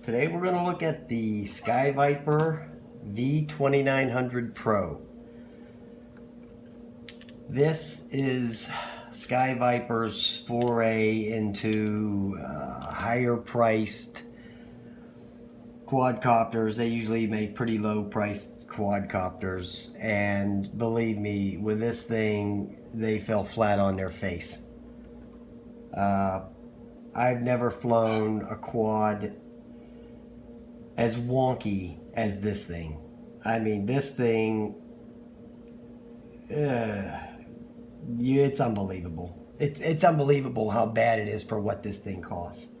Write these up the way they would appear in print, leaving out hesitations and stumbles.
Today we're going to look at the Sky Viper V2900 Pro. This is Sky Viper's foray into higher priced quadcopters. They usually make pretty low priced quadcopters, and believe me, with this thing they fell flat on their face. I've never flown a quad as wonky as this thing. I mean, this thing, it's unbelievable. It's unbelievable how bad it is for what this thing costs.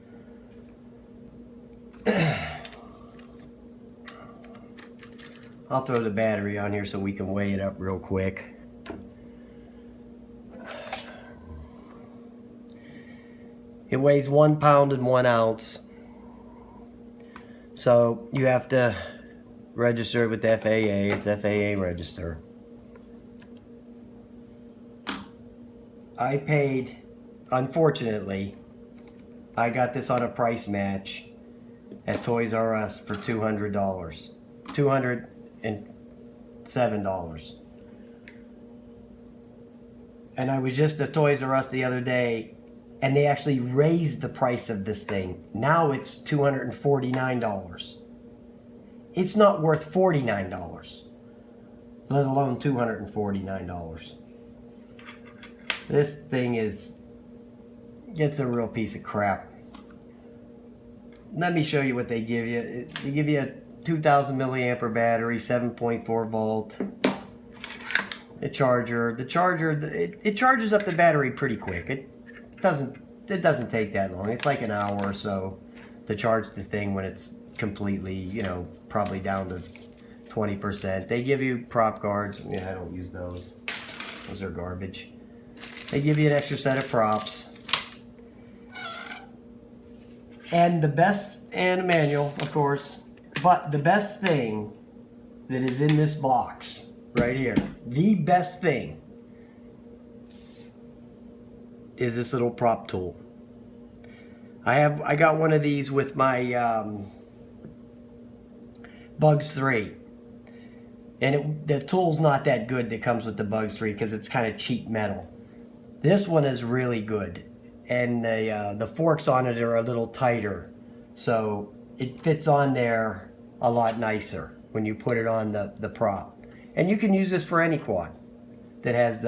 I'll throw the battery on here so we can weigh it up real quick. It weighs 1 pound and 1 ounce. So you have to register with the FAA. It's FAA register. I paid, unfortunately, I got this on a price match at Toys R Us for $200. $207. And I was just at Toys R Us the other day, and they actually raised the price of this thing. Now it's $249. It's not worth $49, let alone $249. This thing it's a real piece of crap. Let me show you what they give you. They give you a 2000 milliampere battery, 7.4 volt. The charger. It charges up the battery pretty quick. It doesn't take that long. It's like an hour or so to charge the thing when it's completely, probably down to 20%. They give you prop guards. Yeah, I don't use those. Those are garbage. They give you an extra set of props. And a manual, of course. But the best thing that is in this box right here, the best thing, is this little prop tool. I got one of these with my Bugs 3, and the tool's not that good that comes with the Bugs 3 because it's kind of cheap metal. This one is really good, and the forks on it are a little tighter, so it fits on there a lot nicer when you put it on the prop. And you can use this for any quad that has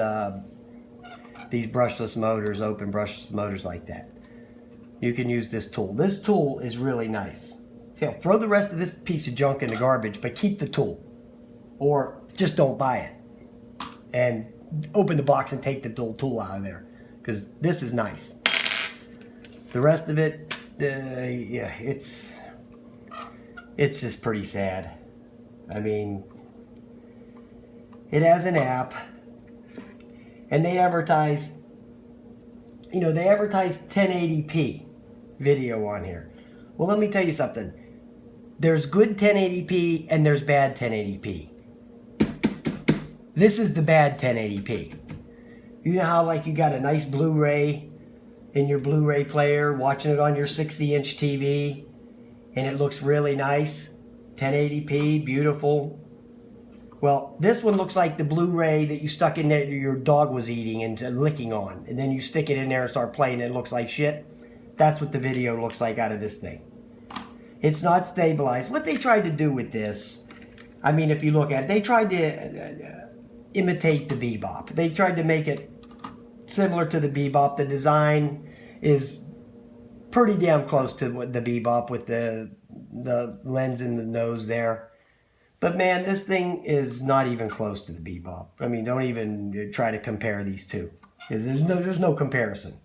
these brushless motors, open brushless motors like that. You can use this tool. This tool is really nice. So throw the rest of this piece of junk in the garbage, but keep the tool. Or just don't buy it. And open the box and take the tool out of there. Because this is nice. The rest of it, yeah, it's just pretty sad. I mean, it has an app. And they advertise, they advertise 1080p video on here. Well, let me tell you something. There's good 1080p and there's bad 1080p. This is the bad 1080p. You know how you got a nice Blu-ray in your Blu-ray player, watching it on your 60-inch TV, and it looks really nice? 1080p, beautiful. Well, this one looks like the Blu-ray that you stuck in there your dog was eating and licking on. And then you stick it in there and start playing and it looks like shit. That's what the video looks like out of this thing. It's not stabilized. What they tried to do with this, I mean, if you look at it, they tried to imitate the Bebop. They tried to make it similar to the Bebop. The design is pretty damn close to the Bebop with the lens in the nose there. But man, this thing is not even close to the Bebop. I mean, don't even try to compare these two. There's no comparison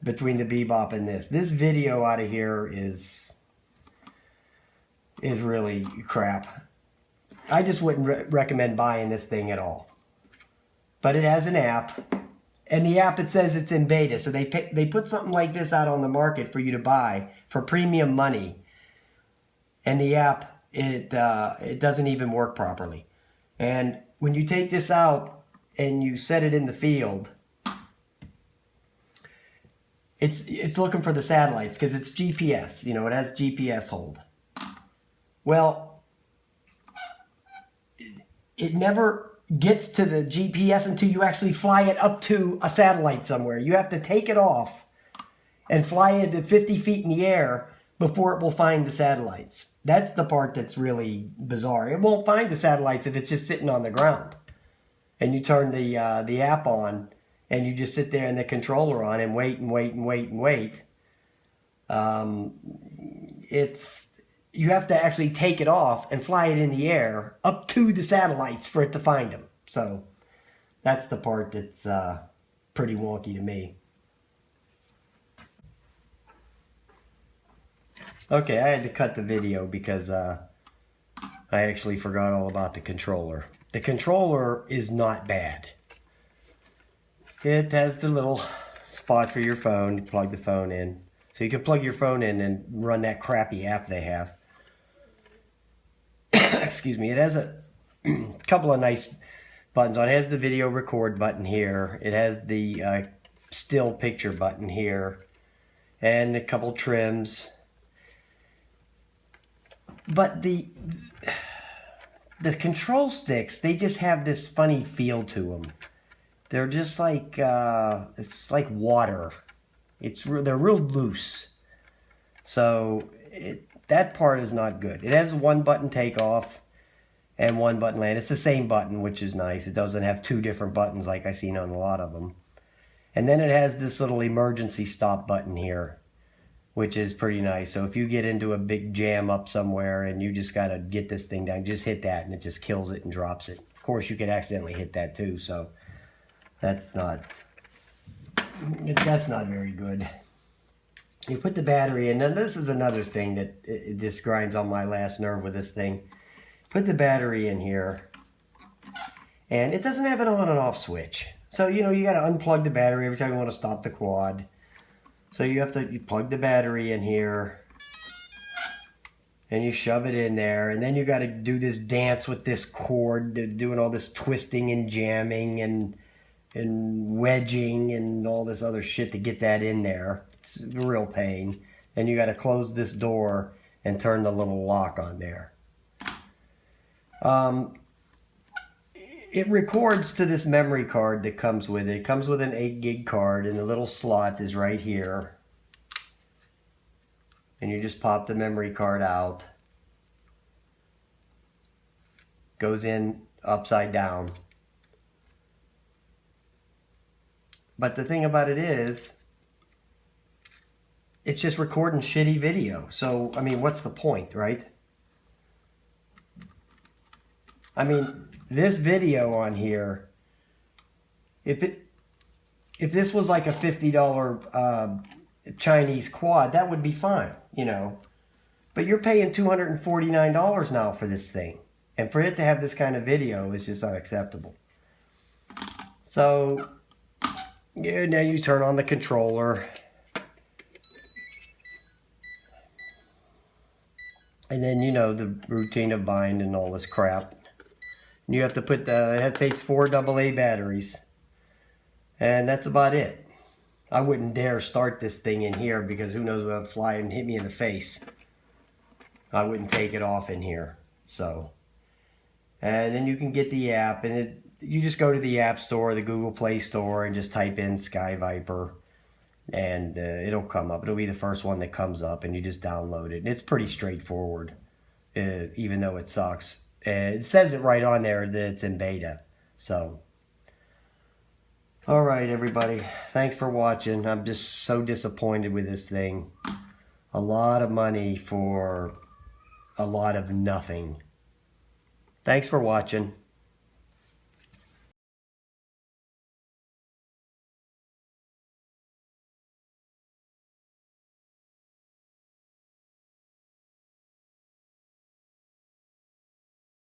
between the Bebop and this. This video out of here is really crap. I just wouldn't recommend buying this thing at all. But it has an app, and the app, it says it's in beta. So they put something like this out on the market for you to buy for premium money, and the app, it doesn't even work properly. And when you take this out and you set it in the field, It's looking for the satellites because it's GPS. You know, it has GPS hold. Well, it never gets to the GPS until you actually fly it up to a satellite somewhere. You have to take it off and fly it at 50 feet in the air before it will find the satellites. That's the part that's really bizarre. It won't find the satellites if it's just sitting on the ground. And you turn the app on, and you just sit there and the controller on and wait and wait and wait and wait. You have to actually take it off and fly it in the air up to the satellites for it to find them. So that's the part that's pretty wonky to me. Okay, I had to cut the video because I actually forgot all about the controller. The controller is not bad. It has the little spot for your phone. You plug the phone in. So you can plug your phone in and run that crappy app they have. Excuse me. It has a couple of nice buttons on it. It has the video record button here. It has the still picture button here. And a couple trims. But the control sticks, they just have this funny feel to them. They're just like, it's like water. They're real loose. So that part is not good. It has one button takeoff and one button land. It's the same button, which is nice. It doesn't have two different buttons like I've seen on a lot of them. And then it has this little emergency stop button here, which is pretty nice. So if you get into a big jam up somewhere and you just got to get this thing down, just hit that and it just kills it and drops it. Of course, you could accidentally hit that too, so that's not very good. You put the battery in, and this is another thing that it just grinds on my last nerve with this thing. Put the battery in here, and it doesn't have an on and off switch. So, you got to unplug the battery every time you want to stop the quad. So you plug the battery in here, and you shove it in there, and then you got to do this dance with this cord, doing all this twisting and jamming and wedging and all this other shit to get that in there. It's a real pain. Then you got to close this door and turn the little lock on there. It records to this memory card that comes with it. It comes with an 8 gig card, and the little slot is right here. And you just pop the memory card out. Goes in upside down. But the thing about it is, it's just recording shitty video. So, I mean, what's the point, right? I mean, this video on here, if this was like a $50 Chinese quad, that would be fine, But you're paying $249 now for this thing. And for it to have this kind of video is just unacceptable. So, yeah, now you turn on the controller. And then, the routine of bind and all this crap. And you have to put it takes 4 AA batteries. And that's about it. I wouldn't dare start this thing in here because who knows what would fly and hit me in the face. I wouldn't take it off in here. So, and then you can get the app, and you just go to the App Store, the Google Play Store, and just type in Sky Viper, and it'll come up. It'll be the first one that comes up, and you just download it. And it's pretty straightforward, even though it sucks. It says it right on there that it's in beta. So, all right, everybody. Thanks for watching. I'm just so disappointed with this thing. A lot of money for a lot of nothing. Thanks for watching.